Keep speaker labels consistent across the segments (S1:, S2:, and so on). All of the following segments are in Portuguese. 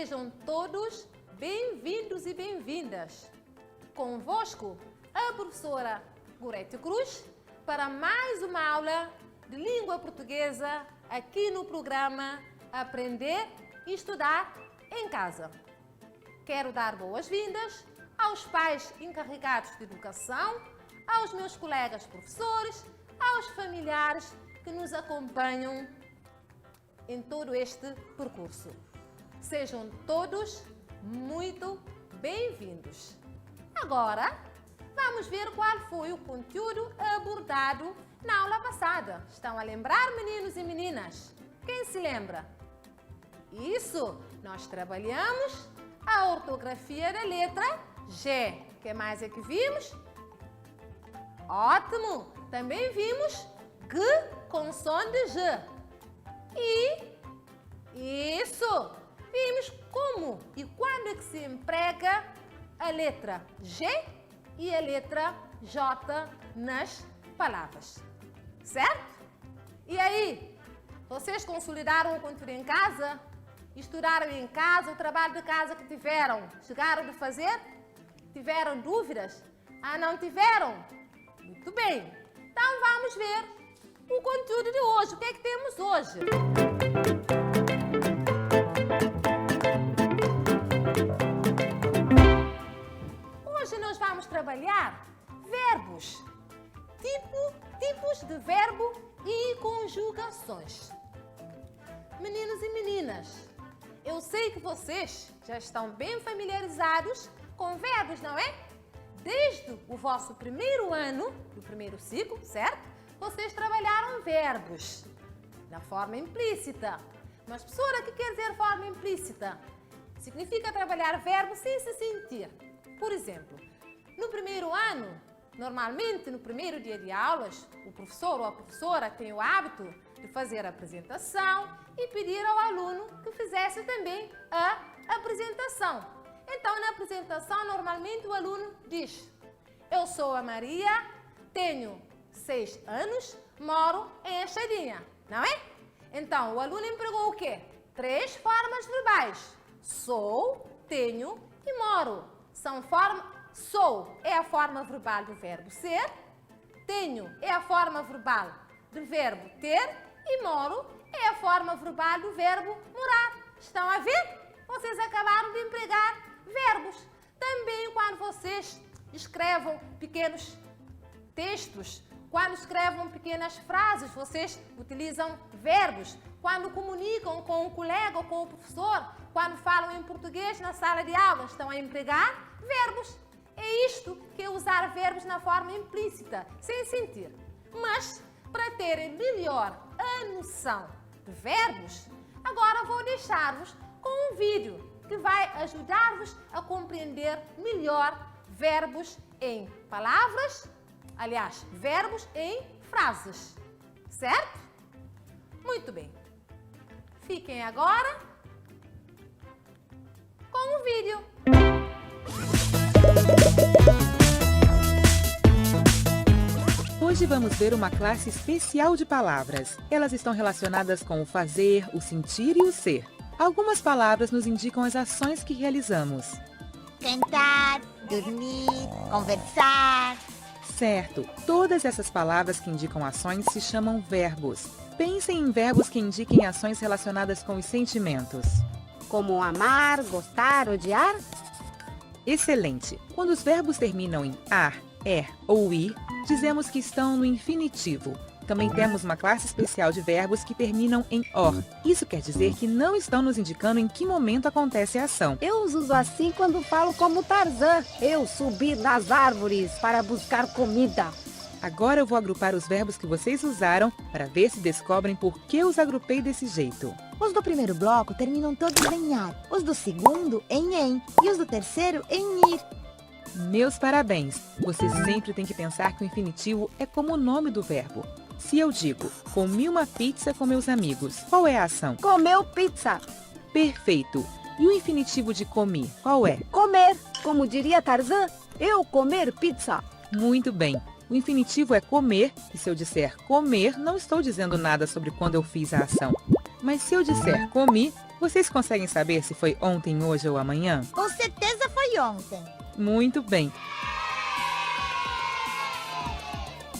S1: Sejam todos bem-vindos e bem-vindas. Convosco, a professora Gorete Cruz, para mais uma aula de língua portuguesa aqui no programa Aprender e Estudar em Casa. Quero dar boas-vindas aos pais encarregados de educação, aos meus colegas professores, aos familiares que nos acompanham em todo este percurso. Sejam todos muito bem-vindos. Agora, vamos ver qual foi o conteúdo abordado na aula passada. Estão a lembrar, meninos e meninas? Quem se lembra? Isso! Nós trabalhamos a ortografia da letra G. O que mais é que vimos? Ótimo! Também vimos G com som de G. E isso! Vimos como e quando é que se emprega a letra G e a letra J nas palavras. Certo? E aí? Vocês consolidaram o conteúdo em casa? Estudaram em casa o trabalho de casa que tiveram? Chegaram de fazer? Tiveram dúvidas? Ah, não tiveram? Muito bem. Então vamos ver o conteúdo de hoje. O que é que temos hoje? Hoje nós vamos trabalhar verbos, tipos de verbo e conjugações. Meninos e meninas, eu sei que vocês já estão bem familiarizados com verbos, não é? Desde o vosso primeiro ano, do primeiro ciclo, certo? Vocês trabalharam verbos na forma implícita. Mas, professora, o que quer dizer forma implícita? Significa trabalhar verbo sem se sentir. Por exemplo, no primeiro ano, normalmente no primeiro dia de aulas, o professor ou a professora tem o hábito de fazer a apresentação e pedir ao aluno que fizesse também a apresentação. Então, na apresentação, normalmente o aluno diz: eu sou a Maria, tenho 6 anos, moro em Achadinha, não é? Então, o aluno empregou o quê? 3 formas verbais. Sou, tenho e moro. Sou é a forma verbal do verbo ser, tenho é a forma verbal do verbo ter e moro é a forma verbal do verbo morar. Estão a ver? Vocês acabaram de empregar verbos. Também quando vocês escrevam pequenos textos, quando escrevam pequenas frases, vocês utilizam verbos. Quando comunicam com o colega ou com o professor, quando falam em português na sala de aula, estão a empregar verbos. É isto que é usar verbos na forma implícita, sem sentir. Mas, para terem melhor a noção de verbos, agora vou deixar-vos com um vídeo que vai ajudar-vos a compreender melhor verbos em palavras, aliás, verbos em frases. Certo? Muito bem. Fiquem agora com o vídeo.
S2: Hoje vamos ver uma classe especial de palavras. Elas estão relacionadas com o fazer, o sentir e o ser. Algumas palavras nos indicam as ações que realizamos.
S3: Cantar, dormir, conversar.
S2: Certo, todas essas palavras que indicam ações se chamam verbos. Pensem em verbos que indiquem ações relacionadas com os sentimentos.
S4: Como amar, gostar, odiar?
S2: Excelente! Quando os verbos terminam em ar, ou ir, dizemos que estão no infinitivo. Também temos uma classe especial de verbos que terminam em or. Isso quer dizer que não estão nos indicando em que momento acontece a ação.
S4: Eu os uso assim quando falo como Tarzan. Eu subi nas árvores para buscar comida.
S2: Agora eu vou agrupar os verbos que vocês usaram para ver se descobrem por que os agrupei desse jeito.
S3: Os do primeiro bloco terminam todos em ar, os do segundo em e os do terceiro em ir.
S2: Meus parabéns! Você sempre tem que pensar que o infinitivo é como o nome do verbo. Se eu digo, comi uma pizza com meus amigos, qual é a ação?
S4: Comeu pizza.
S2: Perfeito! E o infinitivo de comi, qual é?
S4: Comer. Como diria Tarzan, eu comer pizza.
S2: Muito bem! O infinitivo é comer, e se eu disser comer, não estou dizendo nada sobre quando eu fiz a ação. Mas se eu disser comi, vocês conseguem saber se foi ontem, hoje ou amanhã?
S3: Com certeza foi ontem.
S2: Muito bem.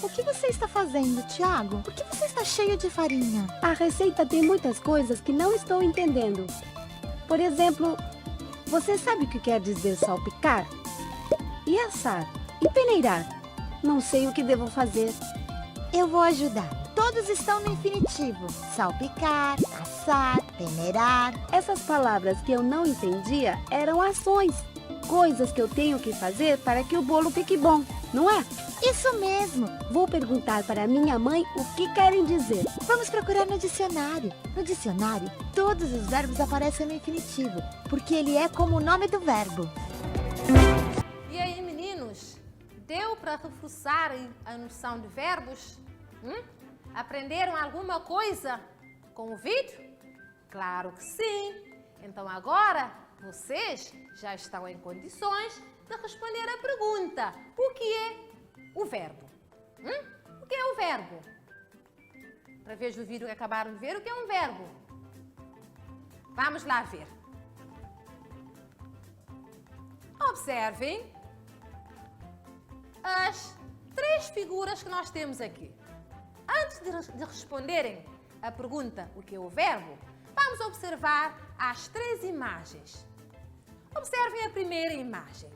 S3: O que você está fazendo, Tiago? Por que você está cheio de farinha?
S4: A receita tem muitas coisas que não estou entendendo. Por exemplo, você sabe o que quer dizer salpicar? E assar? E peneirar? Não sei o que devo fazer.
S3: Eu vou ajudar. Todos estão no infinitivo. Salpicar, assar, peneirar.
S4: Essas palavras que eu não entendia eram ações. Coisas que eu tenho que fazer para que o bolo fique bom, não é?
S3: Isso mesmo.
S4: Vou perguntar para minha mãe o que querem dizer.
S3: Vamos procurar no dicionário. No dicionário, todos os verbos aparecem no infinitivo, porque ele é como o nome do verbo.
S1: E aí, meninos? Deu para reforçar a noção de verbos? Aprenderam alguma coisa com o vídeo? Claro que sim! Então agora vocês já estão em condições de responder a pergunta: o que é o verbo? O que é o verbo? Através do vídeo que acabaram de ver, o que é um verbo? Vamos lá ver. Observem as 3 figuras que nós temos aqui. Antes de responderem a pergunta o que é o verbo, vamos observar as 3 imagens. Observem a primeira imagem.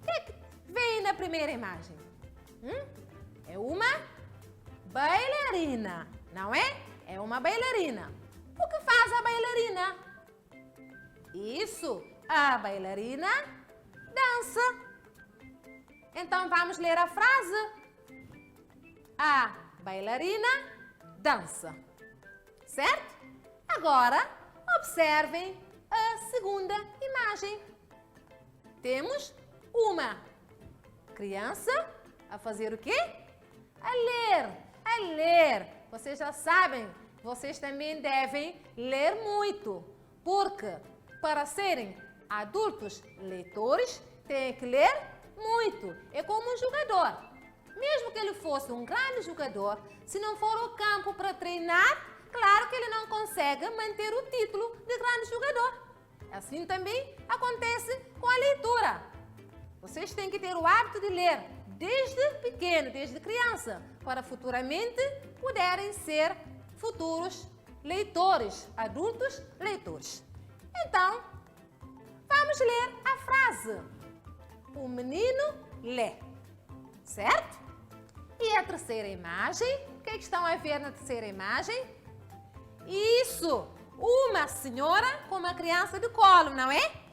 S1: O que é que vem na primeira imagem? É uma bailarina, não é? É uma bailarina. O que faz a bailarina? Isso, a bailarina dança. Então vamos ler a frase. A bailarina dança. Certo? Agora, observem a segunda imagem. Temos uma criança a fazer o quê? A ler. A ler. Vocês já sabem, vocês também devem ler muito. Porque para serem adultos leitores, têm que ler muito. É como um jogador. Mesmo que ele fosse um grande jogador, se não for ao campo para treinar, claro que ele não consegue manter o título de grande jogador. Assim também acontece com a leitura. Vocês têm que ter o hábito de ler desde pequeno, desde criança, para futuramente poderem ser futuros leitores, adultos leitores. Então, vamos ler a frase. O menino lê, certo? E a terceira imagem, o que é que estão a ver na terceira imagem? Isso, uma senhora com uma criança de colo, não é?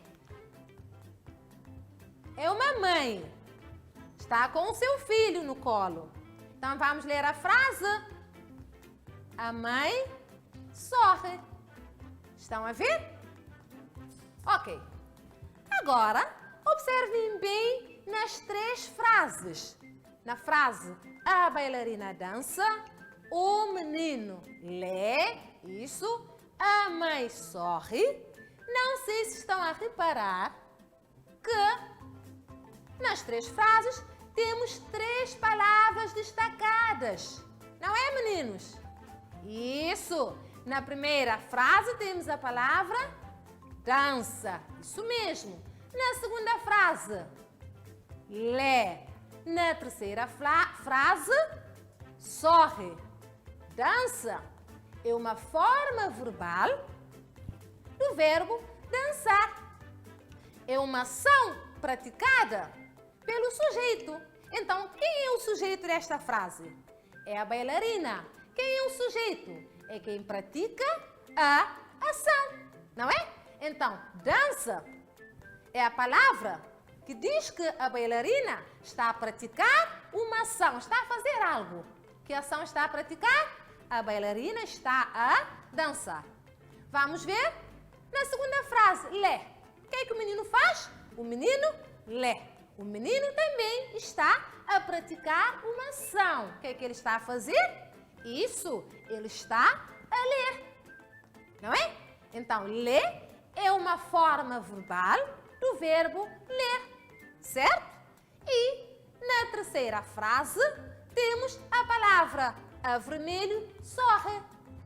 S1: É uma mãe, está com o seu filho no colo. Então vamos ler a frase. A mãe sorri. Estão a ver? Ok. Agora, observem bem nas 3 frases. Na frase, a bailarina dança, o menino lê, isso, a mãe sorri. Não sei se estão a reparar que nas 3 frases temos 3 palavras destacadas. Não é, meninos? Isso! Na primeira frase temos a palavra dança. Isso mesmo. Na segunda frase, lê. Na terceira frase, sorri. Dança é uma forma verbal do verbo dançar. É uma ação praticada pelo sujeito. Então, quem é o sujeito desta frase? É a bailarina. Quem é o sujeito? É quem pratica a ação, não é? Então, dança é a palavra que diz que a bailarina está a praticar uma ação, está a fazer algo. Que ação está a praticar? A bailarina está a dançar. Vamos ver? Na segunda frase, lê. O que é que o menino faz? O menino lê. O menino também está a praticar uma ação. O que é que ele está a fazer? Isso, ele está a ler. Não é? Então, ler é uma forma verbal do verbo ler. Certo? E na terceira frase temos a palavra a vermelho sorri.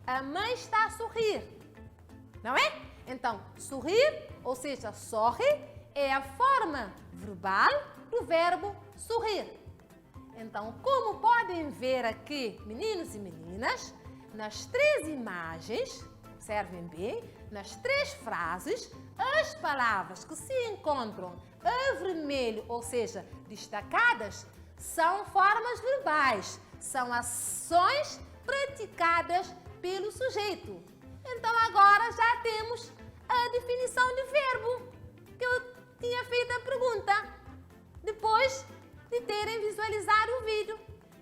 S1: A mãe está a sorrir. não é? Então, sorrir, ou seja, sorre, é a forma verbal do verbo sorrir. Então, como podem ver aqui, meninos e meninas, nas 3 imagens, observem bem, nas 3 frases, as palavras que se encontram a vermelho, ou seja, destacadas, são formas verbais, são ações praticadas pelo sujeito. Então, agora já temos a definição de verbo, que eu tinha feito a pergunta, depois de terem visualizado o vídeo.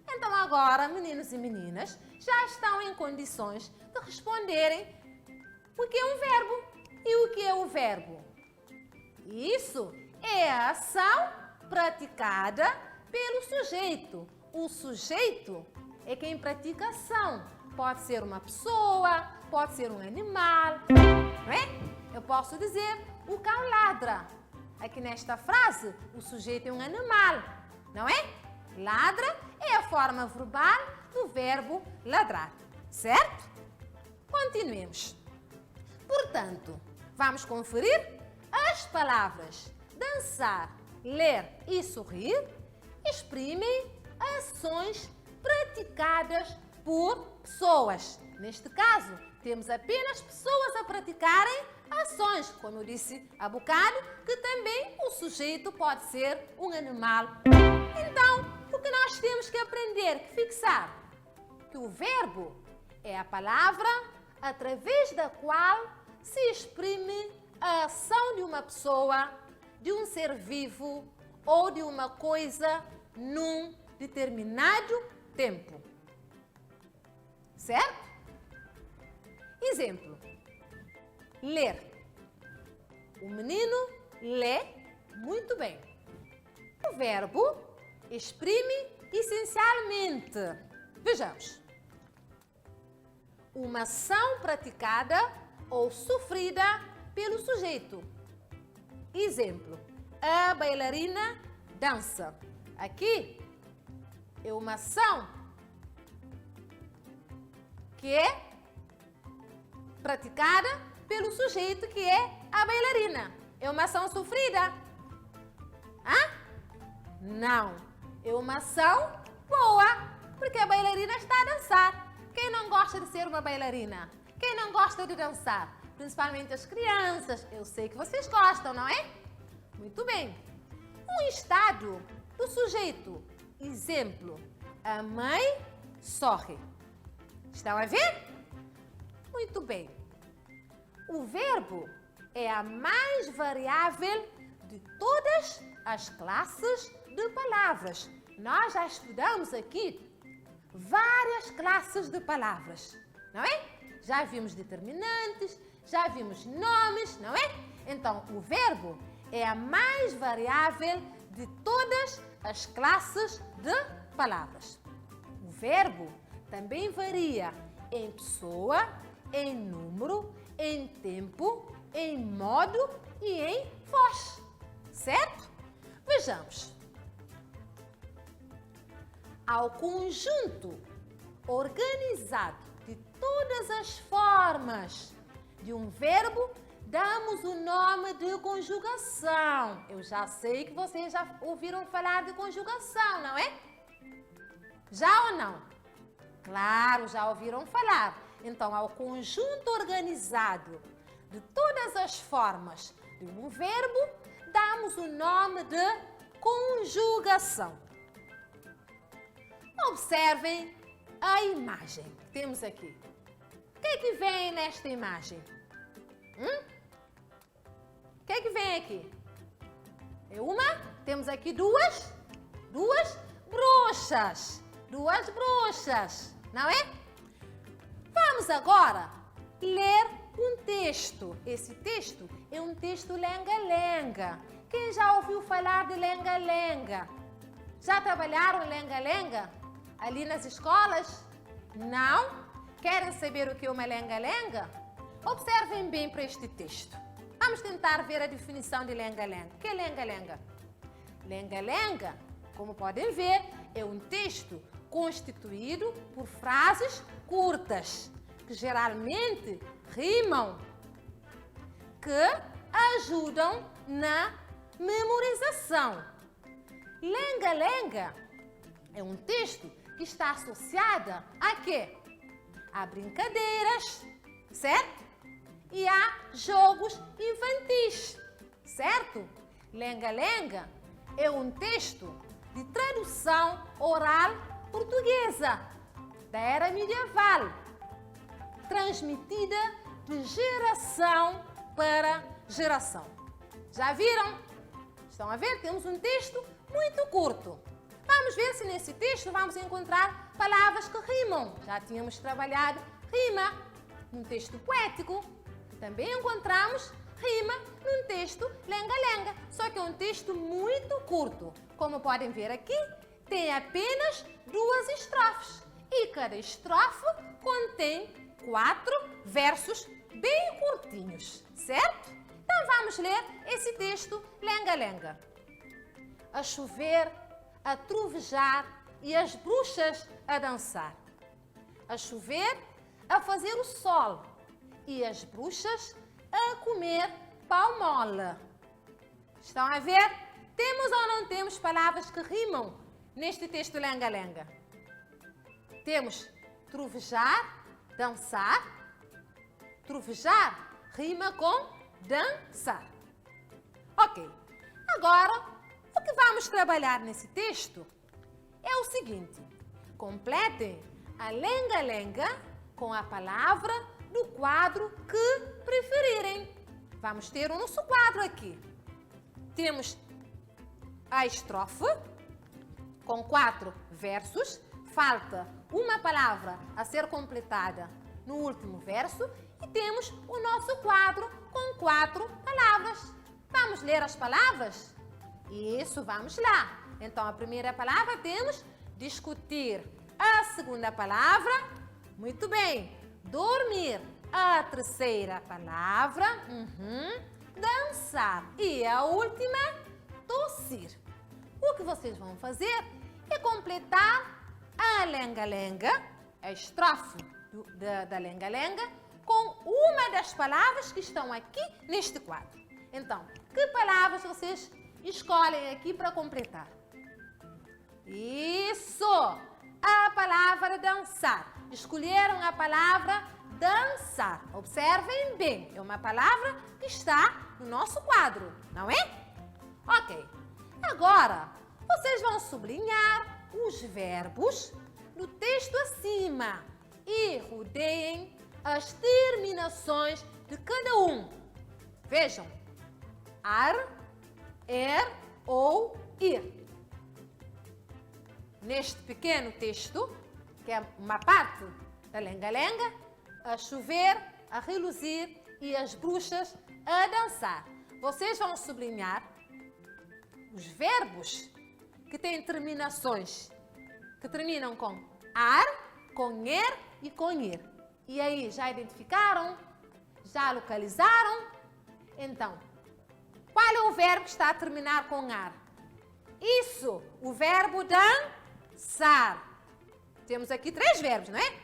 S1: Então, agora, meninos e meninas, já estão em condições de responderem o que é um verbo. E o que é o verbo? Isso é a ação praticada pelo sujeito. O sujeito é quem pratica a ação. Pode ser uma pessoa, pode ser um animal, não é? Eu posso dizer, o cão ladra. Aqui nesta frase, o sujeito é um animal, não é? Ladra é a forma verbal do verbo ladrar, certo? Continuemos. Portanto, vamos conferir as palavras dançar, ler e sorrir exprimem ações praticadas por pessoas. Neste caso, temos apenas pessoas a praticarem ações, como eu disse há bocado, que também o sujeito pode ser um animal. Então, o que nós temos que aprender, que fixar? Que o verbo é a palavra através da qual se exprime a ação de uma pessoa, de um ser vivo ou de uma coisa num determinado tempo. Certo? Exemplo. Ler. O menino lê muito bem. O verbo exprime essencialmente. Vejamos. Uma ação praticada ou sofrida pelo sujeito. Exemplo. A bailarina dança. Aqui é uma ação que é praticada pelo sujeito, que é a bailarina. É uma ação sofrida? Não. É uma ação boa, porque a bailarina está a dançar. Quem não gosta de ser uma bailarina? Quem não gosta de dançar? Principalmente as crianças. Eu sei que vocês gostam, não é? Muito bem. Um estado do sujeito. Exemplo. A mãe sorri. Estão a ver? Muito bem. O verbo é a mais variável de todas as classes de palavras. Nós já estudamos aqui várias classes de palavras, não é? Já vimos determinantes, já vimos nomes, não é? Então, o verbo é a mais variável de todas as classes de palavras. O verbo também varia em pessoa, em número, em tempo, em modo e em voz, certo? Vejamos. Ao conjunto organizado de todas as formas de um verbo, damos o nome de conjugação. Eu já sei que vocês já ouviram falar de conjugação, não é? Já ou não? Claro, já ouviram falar. Então, ao conjunto organizado de todas as formas de um verbo, damos o nome de conjugação. Observem a imagem que temos aqui. O que é que vem nesta imagem? O que é que vem aqui? É uma? Temos aqui duas bruxas. Duas bruxas, não é? Vamos agora ler um texto. Esse texto é um texto lenga-lenga. Quem já ouviu falar de lenga-lenga? Já trabalharam lenga-lenga ali nas escolas? Não? Querem saber o que é uma lenga-lenga? Observem bem para este texto. Vamos tentar ver a definição de lenga-lenga. O que é lenga-lenga? Lenga-lenga, como podem ver, é um texto constituído por frases curtas, que geralmente rimam, que ajudam na memorização. Lenga-lenga é um texto que está associado a quê? A brincadeiras, certo? E a jogos infantis, certo? Lenga-lenga é um texto de tradução oral portuguesa da era medieval, transmitida de geração para geração. Já viram? Estão a ver? Temos um texto muito curto. Vamos ver se nesse texto vamos encontrar palavras que rimam. Já tínhamos trabalhado rima num texto poético. Também encontramos rima num texto lenga-lenga, só que é um texto muito curto. Como podem ver aqui, tem apenas 2 estrofes e cada estrofe contém 4 versos bem curtinhos, certo? Então vamos ler esse texto lenga-lenga. A chover, a trovejar e as bruxas a dançar. A chover, a fazer o sol e as bruxas a comer pau mole. Estão a ver? Temos ou não temos palavras que rimam neste texto lenga-lenga? Temos trovejar, dançar. Trovejar rima com dançar. Ok. Agora, o que vamos trabalhar nesse texto é o seguinte. Completem a lenga-lenga com a palavra do quadro que preferirem. Vamos ter o nosso quadro aqui. Temos a estrofe com 4 versos. Falta uma palavra a ser completada no último verso. E temos o nosso quadro com 4 palavras. Vamos ler as palavras? Isso, vamos lá. Então, a primeira palavra temos discutir. A segunda palavra, muito bem, dormir. A terceira palavra, dançar. E a última, tossir. O que vocês vão fazer é completar a lenga-lenga, a estrofe da lenga-lenga, com uma das palavras que estão aqui neste quadro. Então, que palavras vocês escolhem aqui para completar? Isso! A palavra dançar. Escolheram a palavra dançar. Observem bem, é uma palavra que está no nosso quadro, não é? Ok. Agora, vocês vão sublinhar os verbos no texto acima e rodeiem as terminações de cada um. Vejam, ar, ou ir. Neste pequeno texto, que é uma parte da lenga-lenga, a chover, a reluzir e as bruxas a dançar. Vocês vão sublinhar os verbos que têm terminações que terminam com ar, com e com ir. E aí, já identificaram? Já localizaram? Então, qual é o verbo que está a terminar com ar? Isso, o verbo dançar. Temos aqui 3 verbos, não é?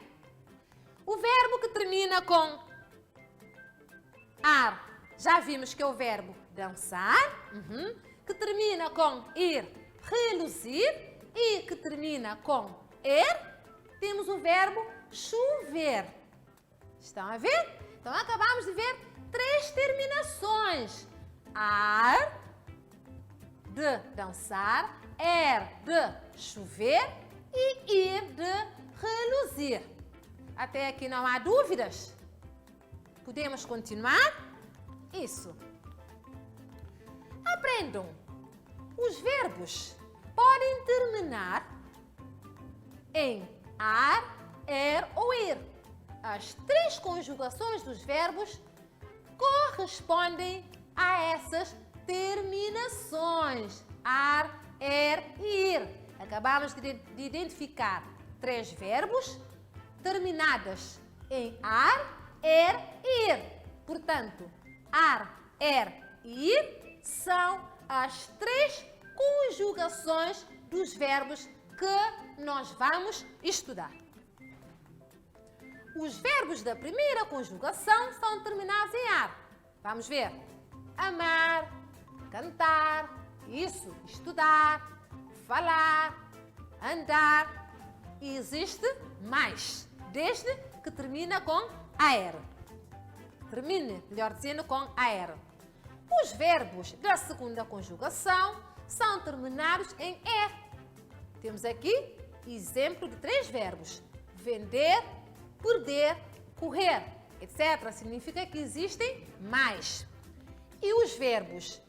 S1: O verbo que termina com ar, já vimos que é o verbo dançar, que termina com ir, reluzir, e que termina com temos o verbo chover. Estão a ver? Então, acabamos de ver 3 terminações. Ar, de dançar, de chover e ir de reluzir. Até aqui não há dúvidas? Podemos continuar? Isso. Aprendam. Os verbos podem terminar em ar, ou ir. As 3 conjugações dos verbos correspondem a essas terminações. Ar, e ir. Acabamos de identificar 3 verbos terminadas em ar, e ir. Portanto, ar, e ir são as 3 conjugações dos verbos que nós vamos estudar. Os verbos da primeira conjugação são terminados em ar. Vamos ver. Amar, cantar, isso, estudar, falar, andar. E existe mais, desde que termina com AR. Termine, melhor dizendo, com AR. Os verbos da segunda conjugação são terminados em ER. Temos aqui exemplo de 3 verbos. Vender, perder, correr, etc. Significa que existem mais. E os verbos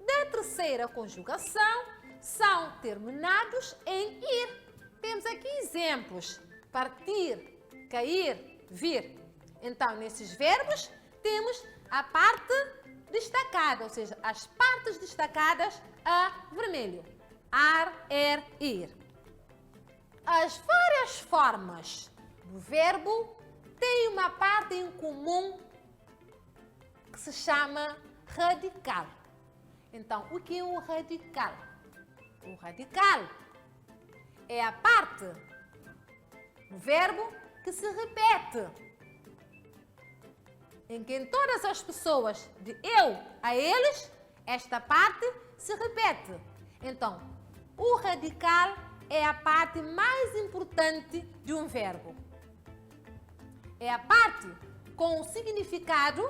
S1: da terceira conjugação são terminados em IR. Temos aqui exemplos. Partir, cair, vir. Então, nesses verbos, temos a parte destacada, ou seja, as partes destacadas a vermelho. Ar, ir. As várias formas do verbo têm uma parte em comum que se chama radical. Então, o que é o radical? O radical é a parte do verbo que se repete, em que em todas as pessoas, de eu a eles, esta parte se repete. Então, o radical é a parte mais importante de um verbo. É a parte com o significado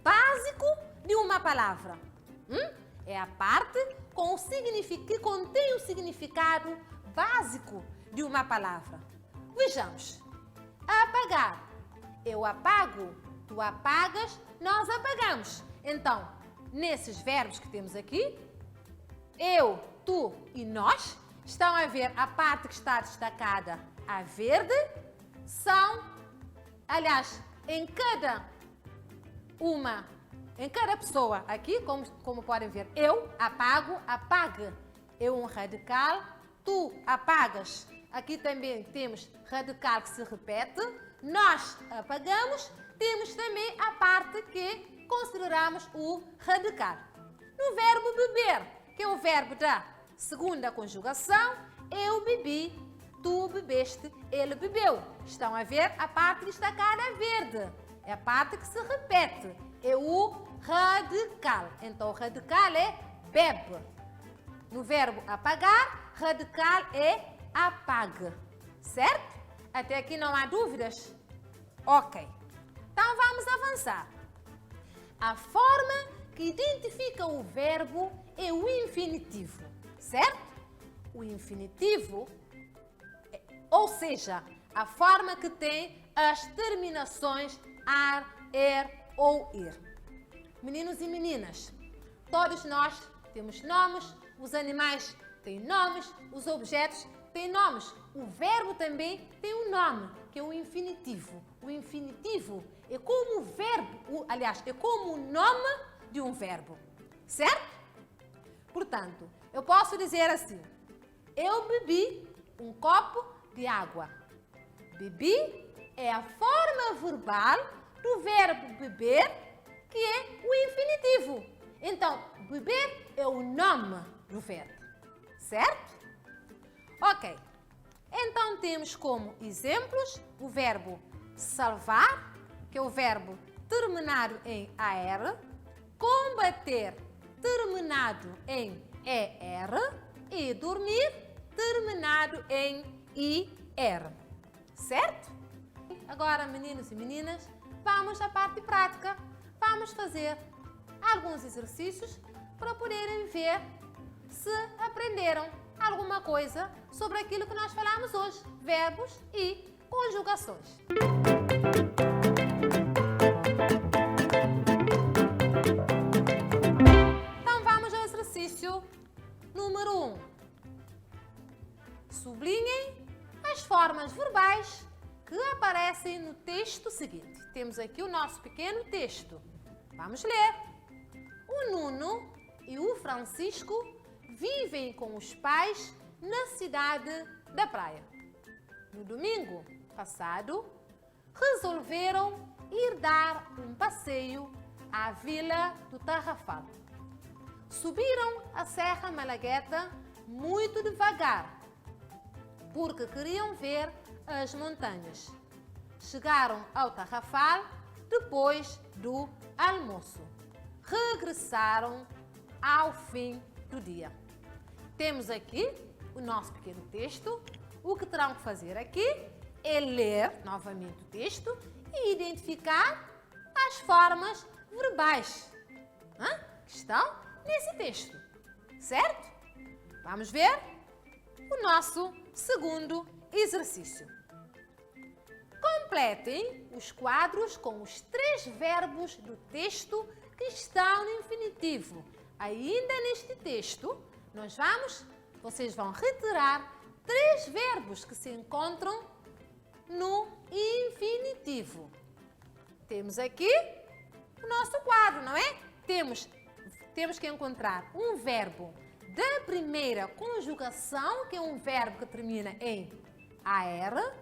S1: básico de uma palavra. É a parte que contém o significado básico de uma palavra. Vejamos. Apagar. Eu apago, tu apagas, nós apagamos. Então, nesses verbos que temos aqui, eu, tu e nós, estão a ver a parte que está destacada a verde, em cada pessoa aqui, como podem ver, eu apago, apague. Eu um radical, tu apagas. Aqui também temos radical que se repete. Nós apagamos. Temos também a parte que consideramos o radical. No verbo beber, que é o verbo da segunda conjugação, eu bebi, tu bebeste, ele bebeu. Estão a ver a parte destacada verde. É a parte que se repete. É o radical. Então, o radical é bebe. No verbo apagar, radical é apague. Certo? Até aqui não há dúvidas? Ok. Então, vamos avançar. A forma que identifica o verbo é o infinitivo. Certo? O infinitivo, ou seja, a forma que tem as terminações ar, ou ir. Meninos e meninas, todos nós temos nomes, os animais têm nomes, os objetos têm nomes. O verbo também tem um nome, que é o infinitivo. O infinitivo é como o verbo, é como o nome de um verbo. Certo? Portanto, eu posso dizer assim: eu bebi um copo de água. Bebi é a forma verbal do verbo beber, que é o infinitivo. Então, beber é o nome do verbo. Certo? Ok. Então, temos como exemplos o verbo salvar, que é o verbo terminado em AR, combater, terminado em ER, e dormir, terminado em IR. Certo? Agora, meninos e meninas, vamos à parte prática. Vamos fazer alguns exercícios para poderem ver se aprenderam alguma coisa sobre aquilo que nós falamos hoje, verbos e conjugações. Então, vamos ao exercício número 1. Sublinhem as formas verbais que aparecem no texto seguinte. Temos aqui o nosso pequeno texto. Vamos ler. O Nuno e o Francisco vivem com os pais na cidade da praia. No domingo passado, resolveram ir dar um passeio à Vila do Tarrafal. Subiram a Serra Malagueta muito devagar, porque queriam ver as montanhas. Chegaram ao Tarrafal depois do almoço. regressaram ao fim do dia. Temos aqui o nosso pequeno texto. O que terão que fazer aqui é ler novamente o texto e identificar as formas verbais que estão nesse texto, certo? Vamos ver o nosso segundo exercício. Completem os quadros com os 3 verbos do texto que estão no infinitivo. Ainda neste texto, vocês vão retirar 3 verbos que se encontram no infinitivo. Temos aqui o nosso quadro, não é? Temos que encontrar um verbo da primeira conjugação, que é um verbo que termina em AR,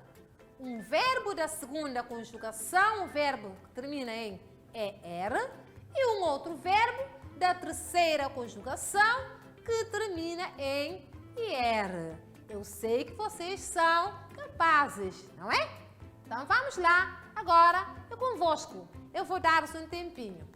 S1: um verbo da segunda conjugação, um verbo que termina em ER, e um outro verbo da terceira conjugação, que termina em IR. Eu sei que vocês são capazes, não é? Então vamos lá, agora é convosco. Eu vou dar-vos um tempinho.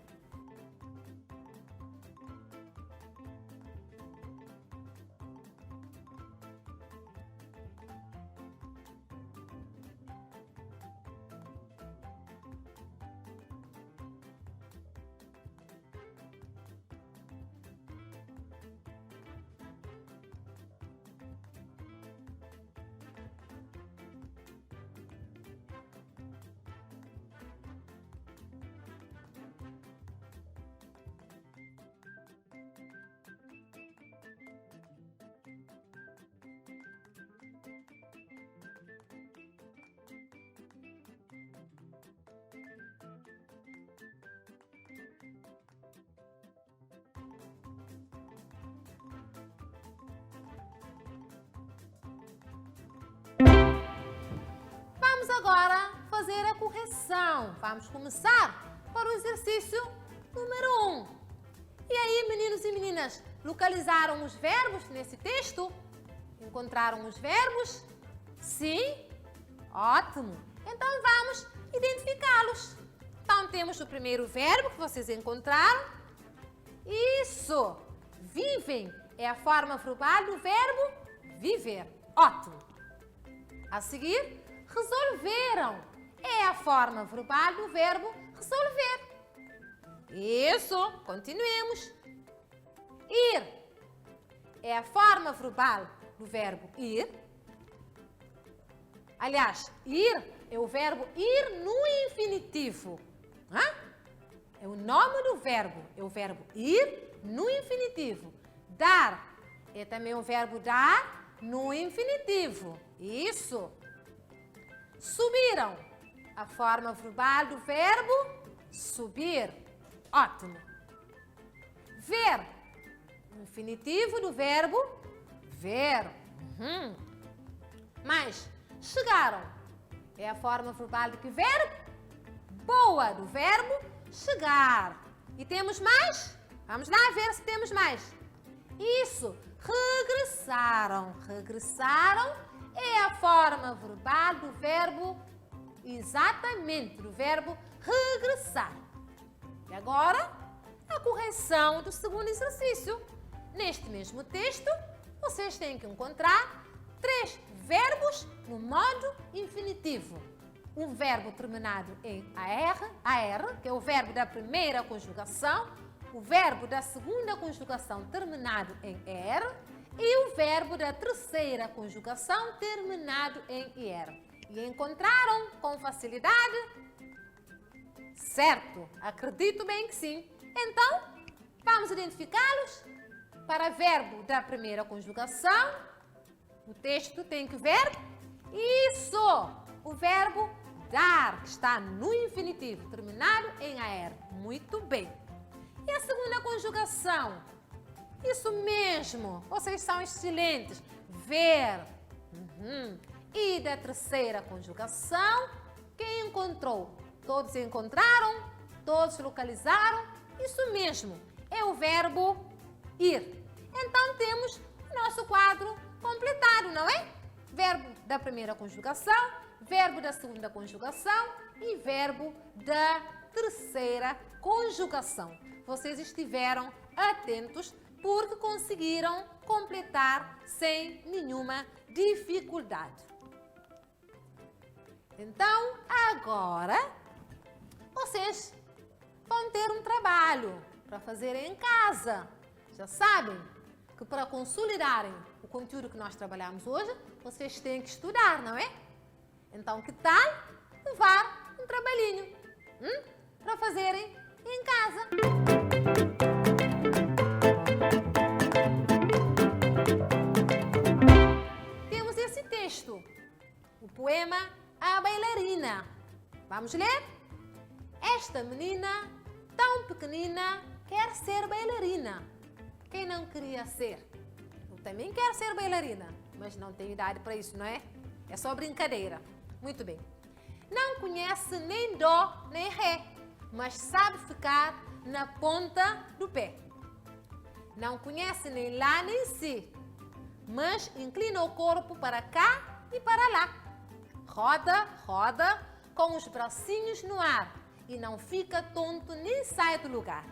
S1: Vamos agora fazer a correção. Vamos começar para o exercício número 1. E aí, meninos e meninas, localizaram os verbos nesse texto? Encontraram os verbos? Sim? Ótimo! Então vamos identificá-los. Então temos o primeiro verbo que vocês encontraram. Isso! Vivem é a forma verbal do verbo viver. Ótimo! A seguir, resolveram é a forma verbal do verbo resolver. Isso, continuemos. Ir é a forma verbal do verbo ir. Aliás, ir é o verbo ir no infinitivo. É o nome do verbo, é o verbo ir no infinitivo. Dar é também o verbo dar no infinitivo. Isso. Subiram, a forma verbal do verbo subir. Ótimo. Ver, o infinitivo do verbo ver. Mas chegaram, é a forma verbal de que verbo? Boa, do verbo chegar. E temos mais? Vamos lá ver se temos mais. Isso, regressaram. Regressaram é a forma verbal do verbo, exatamente, do verbo regressar. E agora, a correção do segundo exercício. Neste mesmo texto, vocês têm que encontrar 3 verbos no modo infinitivo. Um verbo terminado em AR, que é o verbo da primeira conjugação, o verbo da segunda conjugação terminado em ER e o verbo da terceira conjugação terminado em IR. E encontraram com facilidade? Certo, acredito bem que sim. Então, vamos identificá-los. Para verbo da primeira conjugação, o texto tem que ver isso, o verbo dar, que está no infinitivo, terminado em AR. Muito bem. E a segunda conjugação? Isso mesmo, vocês são excelentes. Ver. E da terceira conjugação, quem encontrou? Todos encontraram? Todos localizaram? Isso mesmo, é o verbo ir. Então temos o nosso quadro completado, não é? Verbo da primeira conjugação, verbo da segunda conjugação e verbo da terceira conjugação. Vocês estiveram atentos porque conseguiram completar sem nenhuma dificuldade. Então, agora, vocês vão ter um trabalho para fazer em casa. Já sabem que para consolidarem o conteúdo que nós trabalhamos hoje, vocês têm que estudar, não é? Então, que tal levar um trabalhinho para fazerem em casa? Temos esse texto, o poema A Bailarina. Vamos ler? Esta menina, tão pequenina, quer ser bailarina. Quem não queria ser? Eu também quero ser bailarina, mas não tenho idade para isso, não é? É só brincadeira. Muito bem. Não conhece nem dó nem ré, mas sabe ficar na ponta do pé. Não conhece nem lá nem si, mas inclina o corpo para cá e para lá. Roda, roda, com os bracinhos no ar e não fica tonto nem sai do lugar.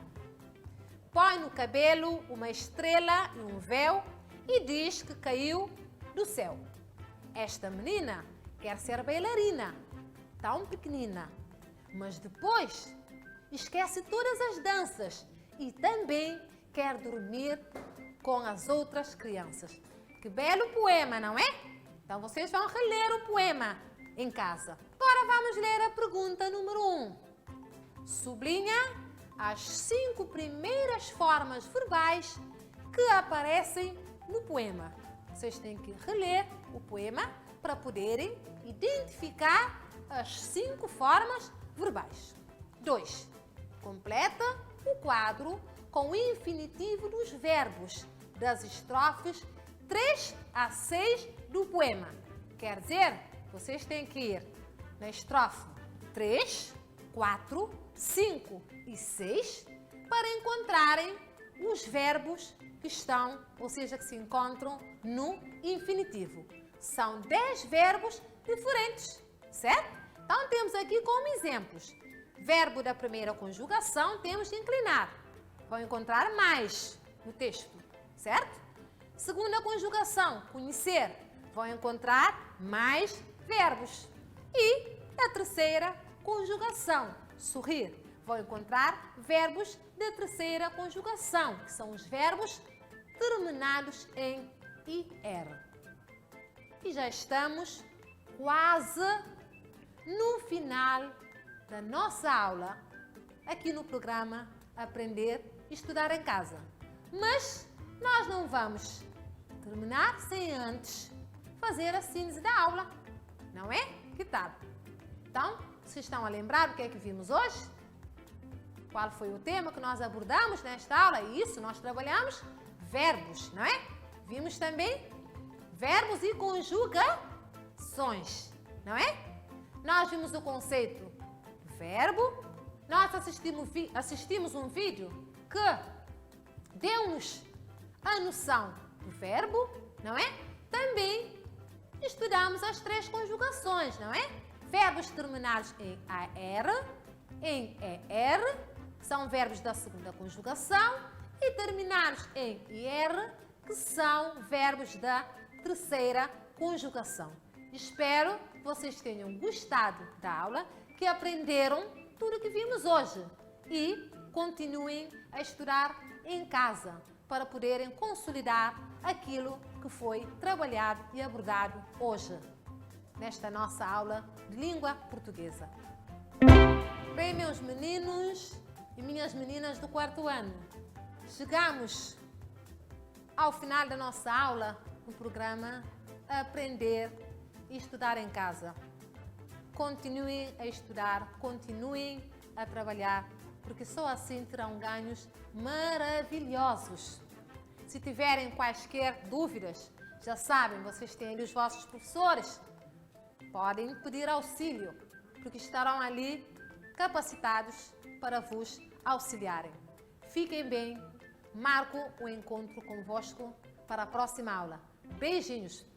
S1: Põe no cabelo uma estrela e um véu e diz que caiu do céu. Esta menina quer ser bailarina, tão pequenina, mas depois esquece todas as danças e também quer dormir com as outras crianças. Que belo poema, não é? Então vocês vão reler o poema em casa. Agora vamos ler a pergunta número 1. Sublinha as 5 primeiras formas verbais que aparecem no poema. Vocês têm que reler o poema para poderem identificar as 5 formas verbais. 2. Completa o quadro com o infinitivo dos verbos das estrofes 3 a 6 do poema. Quer dizer, vocês têm que ir na estrofe 3, 4, 5 e 6 para encontrarem os verbos que estão, ou seja, que se encontram no infinitivo. São 10 verbos diferentes, certo? Então, temos aqui como exemplos. Verbo da primeira conjugação, temos de inclinar. Vão encontrar mais no texto, certo? Segunda conjugação, conhecer. Vão encontrar mais verbos. E da terceira conjugação, sorrir. Vão encontrar verbos da terceira conjugação, que são os verbos terminados em IR. E já estamos quase no final da nossa aula, aqui no programa Aprender e Estudar em Casa. Mas nós não vamos terminar sem antes fazer a síntese da aula, não é? Que tal? Então, vocês estão a lembrar o que é que vimos hoje? Qual foi o tema que nós abordamos nesta aula? Isso, nós trabalhamos verbos, não é? Vimos também verbos e conjugações, não é? Nós vimos o conceito do verbo, nós assistimos um vídeo que deu-nos a noção do verbo, não é? Também estudamos as 3 conjugações, não é? Verbos terminados em AR, em ER, que são verbos da segunda conjugação, e terminados em IR, que são verbos da terceira conjugação. Espero que vocês tenham gostado da aula, que aprenderam tudo o que vimos hoje e continuem a estudar em casa para poderem consolidar aquilo que foi trabalhado e abordado hoje, nesta nossa aula de língua portuguesa. Bem, meus meninos e minhas meninas do 4º ano, chegamos ao final da nossa aula no programa Aprender e Estudar em Casa. Continuem a estudar, continuem a trabalhar, porque só assim terão ganhos maravilhosos. Se tiverem quaisquer dúvidas, já sabem, vocês têm ali os vossos professores, podem pedir auxílio, porque estarão ali capacitados para vos auxiliarem. Fiquem bem, marco o encontro convosco para a próxima aula. Beijinhos!